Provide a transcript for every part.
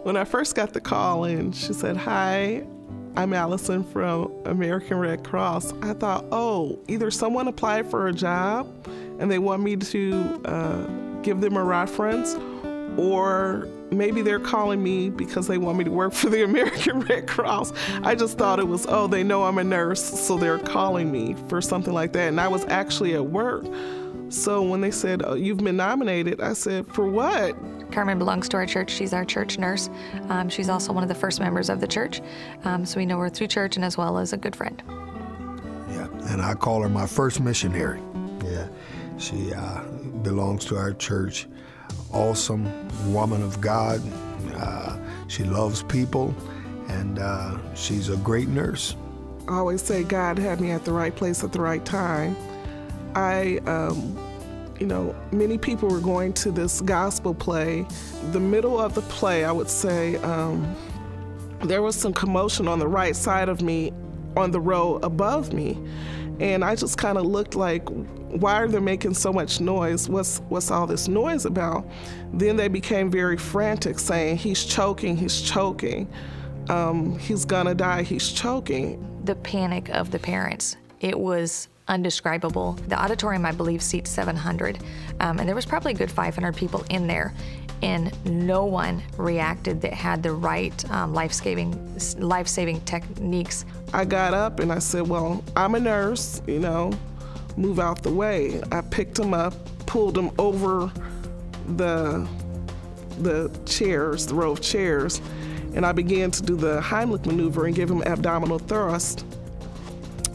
When I first got the call and she said, "Hi, I'm Allison from American Red Cross," I thought, oh, either someone applied for a job and they want me to give them a reference, or maybe they're calling me because they want me to work for the American Red Cross. I just thought it was, oh, they know I'm a nurse, so they're calling me for something like that. And I was actually at work. So when they said, "Oh, you've been nominated," I said, "For what?" Carmen belongs to our church. She's our church nurse. She's also one of the first members of the church. So we know her through church and as well as a good friend. Yeah, and I call her my first missionary. Yeah, she belongs to our church. Awesome woman of God. She loves people, and she's a great nurse. I always say God had me at the right place at the right time. Many people were going to this gospel play. The middle of the play, I would say, there was some commotion on the right side of me on the row above me. And I just kind of looked like, why are they making so much noise? What's all this noise about? Then they became very frantic, saying, "He's choking, he's choking. He's gonna die, he's choking." The panic of the parents, it was undescribable. The auditorium, I believe, seats 700, and there was probably a good 500 people in there, and no one reacted that had the right life-saving techniques. I got up and I said, "Well, I'm a nurse, move out the way." I picked him up, pulled him over the chairs, the row of chairs, and I began to do the Heimlich maneuver and give him abdominal thrust,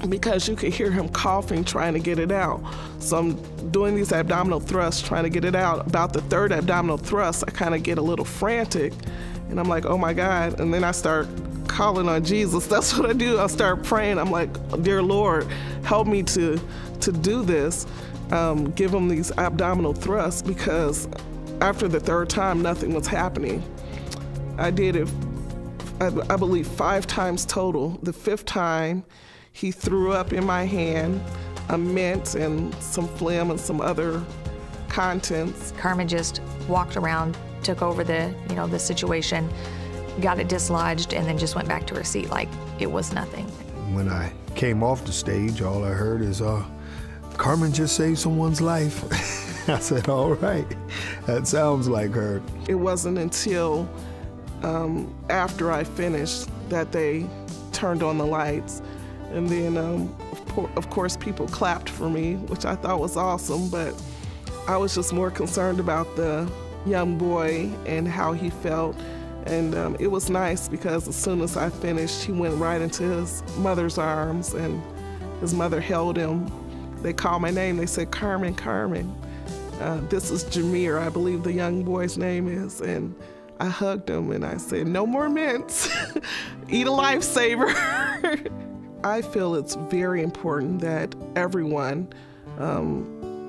because you could hear him coughing, trying to get it out. So I'm doing these abdominal thrusts, trying to get it out. About the third abdominal thrust, I kind of get a little frantic, and I'm like, oh my God. And then I start calling on Jesus. That's what I do. I start praying. I'm like, "Dear Lord, help me to do this." Give him these abdominal thrusts, because after the third time, nothing was happening. I did it, I believe, 5 times total. The 5th time, he threw up in my hand a mint and some phlegm and some other contents. Carmen just walked around, took over the situation, got it dislodged, and then just went back to her seat like it was nothing. When I came off the stage, all I heard is, "Carmen just saved someone's life." I said, "All right, that sounds like her." It wasn't until after I finished that they turned on the lights. And then, of course, people clapped for me, which I thought was awesome, but I was just more concerned about the young boy and how he felt. And it was nice, because as soon as I finished, he went right into his mother's arms, and his mother held him. They called my name. They said, "Carmen, Carmen." This is Jameer, I believe the young boy's name is. And I hugged him and I said, "No more mints. Eat a lifesaver." I feel it's very important that everyone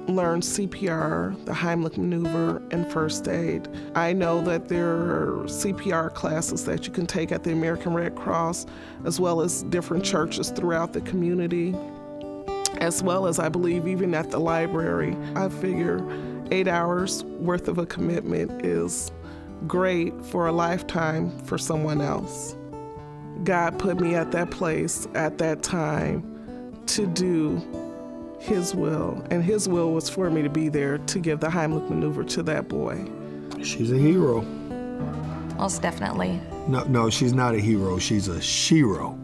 learns CPR, the Heimlich maneuver, and first aid. I know that there are CPR classes that you can take at the American Red Cross, as well as different churches throughout the community, as well as, I believe, even at the library. I figure 8 hours worth of a commitment is great for a lifetime for someone else. God put me at that place at that time to do His will, and His will was for me to be there to give the Heimlich maneuver to that boy. She's a hero. Most definitely. No, she's not a hero. She's a shero.